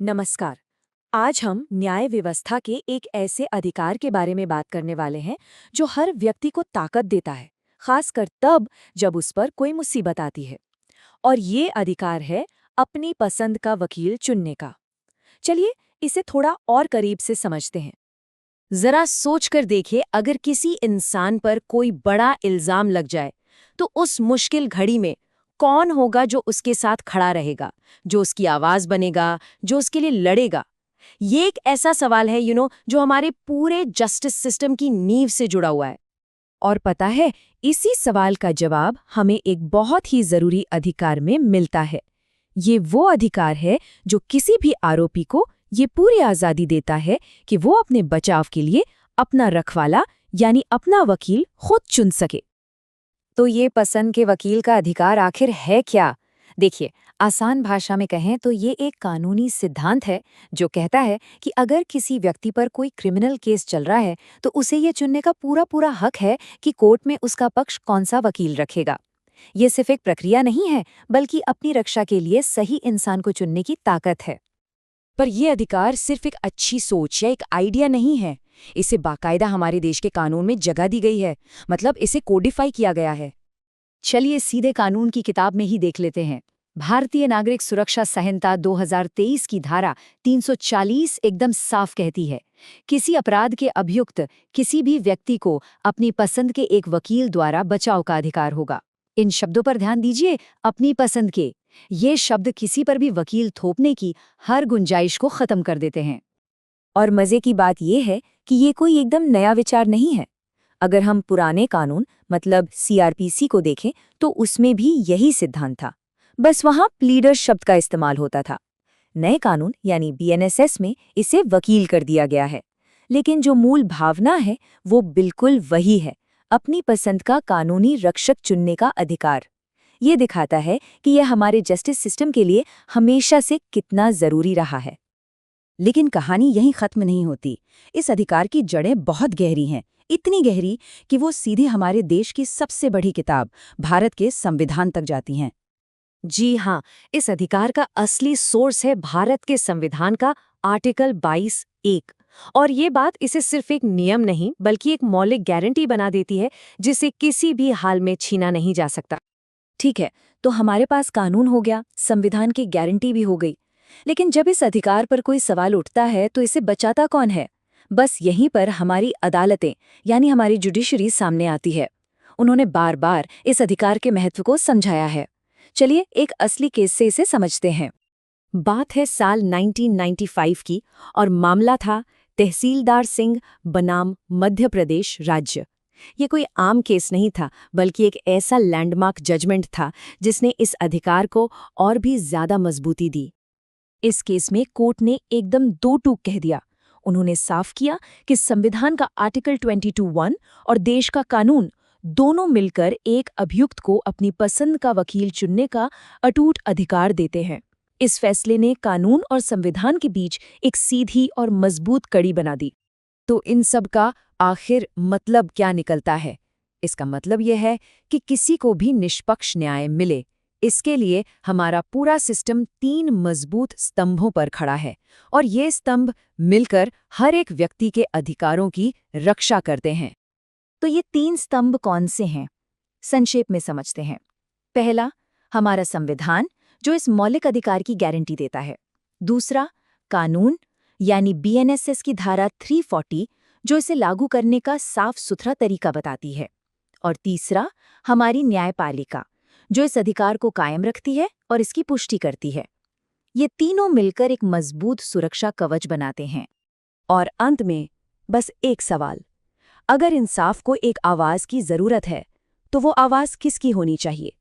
नमस्कार। आज हम न्याय व्यवस्था के एक ऐसे अधिकार के बारे में बात करने वाले हैं जो हर व्यक्ति को ताकत देता है, खासकर तब जब उस पर कोई मुसीबत आती है। और ये अधिकार है अपनी पसंद का वकील चुनने का। चलिए इसे थोड़ा और करीब से समझते हैं। जरा सोचकर देखिए, अगर किसी इंसान पर कोई बड़ा इल्जाम लग जाए तो उस मुश्किल घड़ी में कौन होगा जो उसके साथ खड़ा रहेगा, जो उसकी आवाज बनेगा, जो उसके लिए लड़ेगा। ये एक ऐसा सवाल है जो हमारे पूरे जस्टिस सिस्टम की नींव से जुड़ा हुआ है। और पता है, इसी सवाल का जवाब हमें एक बहुत ही जरूरी अधिकार में मिलता है। ये वो अधिकार है जो किसी भी आरोपी को ये पूरी आज़ादी देता है कि वो अपने बचाव के लिए अपना रखवाला यानी अपना वकील खुद चुन सके। तो ये पसंद के वकील का अधिकार आखिर है क्या? देखिए, आसान भाषा में कहें तो ये एक कानूनी सिद्धांत है जो कहता है कि अगर किसी व्यक्ति पर कोई क्रिमिनल केस चल रहा है तो उसे ये चुनने का पूरा पूरा हक है कि कोर्ट में उसका पक्ष कौन सा वकील रखेगा। ये सिर्फ एक प्रक्रिया नहीं है, बल्कि अपनी रक्षा के लिए सही इंसान को चुनने की ताकत है। पर यह अधिकार सिर्फ एक अच्छी सोच या एक आइडिया नहीं है। इसे बाकायदा हमारे देश के कानून में जगह दी गई है, मतलब इसे कोडिफाई किया गया है। चलिए सीधे कानून की किताब में ही देख लेते हैं। भारतीय नागरिक सुरक्षा संहिता 2023 की धारा 340 एकदम साफ कहती है, किसी अपराध के अभियुक्त किसी भी व्यक्ति को अपनी पसंद के एक वकील द्वारा बचाव का अधिकार होगा। इन शब्दों पर ध्यान दीजिए, अपनी पसंद के। ये शब्द किसी पर भी वकील थोपने की हर गुंजाइश को खत्म कर देते हैं। और मजे की बात यह है कि ये कोई एकदम नया विचार नहीं है। अगर हम पुराने कानून मतलब सीआरपीसी को देखें तो उसमें भी यही सिद्धांत था, बस वहां प्लीडर शब्द का इस्तेमाल होता था। नए कानून यानी बीएनएसएस में इसे वकील कर दिया गया है, लेकिन जो मूल भावना है वो बिल्कुल वही है, अपनी पसंद का कानूनी रक्षक चुनने का अधिकार। ये दिखाता है कि यह हमारे जस्टिस सिस्टम के लिए हमेशा से कितना जरूरी रहा है। लेकिन कहानी यहीं खत्म नहीं होती। इस अधिकार की जड़ें बहुत गहरी हैं, इतनी गहरी कि वो सीधे हमारे देश की सबसे बड़ी किताब भारत के संविधान तक जाती हैं। जी हाँ, इस अधिकार का असली सोर्स है भारत के संविधान का आर्टिकल 22(1)। और ये बात इसे सिर्फ एक नियम नहीं बल्कि एक मौलिक गारंटी बना देती है जिसे किसी भी हाल में छीना नहीं जा सकता। ठीक है, तो हमारे पास कानून हो गया, संविधान की गारंटी भी हो गई, लेकिन जब इस अधिकार पर कोई सवाल उठता है तो इसे बचाता कौन है? बस यहीं पर हमारी अदालतें यानी हमारी जुडिशरी सामने आती है। उन्होंने बार बार इस अधिकार के महत्व को समझाया है। चलिए एक असली केस से इसे समझते हैं। बात है साल 1995 की और मामला था तहसीलदार सिंह बनाम मध्य प्रदेश राज्य। ये कोई आम केस नहीं था, बल्कि एक ऐसा लैंडमार्क जजमेंट था जिसने इस अधिकार को और भी ज्यादा मजबूती दी। इस केस में कोर्ट ने एकदम दो टूक कह दिया। उन्होंने साफ किया कि संविधान का आर्टिकल 22(1) और देश का कानून दोनों मिलकर एक अभियुक्त को अपनी पसंद का वकील चुनने का अटूट अधिकार देते हैं। इस फैसले ने कानून और संविधान के बीच एक सीधी और मजबूत कड़ी बना दी। तो इन सब का आखिर मतलब क्या निकलता है? इसका मतलब यह है कि किसी को भी निष्पक्ष न्याय मिले, इसके लिए हमारा पूरा सिस्टम 3 मजबूत स्तंभों पर खड़ा है, और ये स्तंभ मिलकर हर एक व्यक्ति के अधिकारों की रक्षा करते हैं। तो ये 3 स्तंभ कौन से हैं? संक्षेप में समझते हैं। पहला, हमारा संविधान जो इस मौलिक अधिकार की गारंटी देता है। दूसरा, कानून यानी बीएनएसएस की धारा 340 जो इसे लागू करने का साफ सुथरा तरीका बताती है। और तीसरा, हमारी न्यायपालिका जो इस अधिकार को कायम रखती है और इसकी पुष्टि करती है। ये तीनों मिलकर एक मजबूत सुरक्षा कवच बनाते हैं। और अंत में बस एक सवाल, अगर इंसाफ को एक आवाज की जरूरत है तो वो आवाज किसकी होनी चाहिए?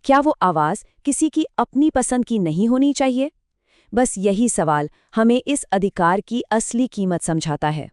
क्या वो आवाज किसी की अपनी पसंद की नहीं होनी चाहिए? बस यही सवाल हमें इस अधिकार की असली कीमत समझाता है।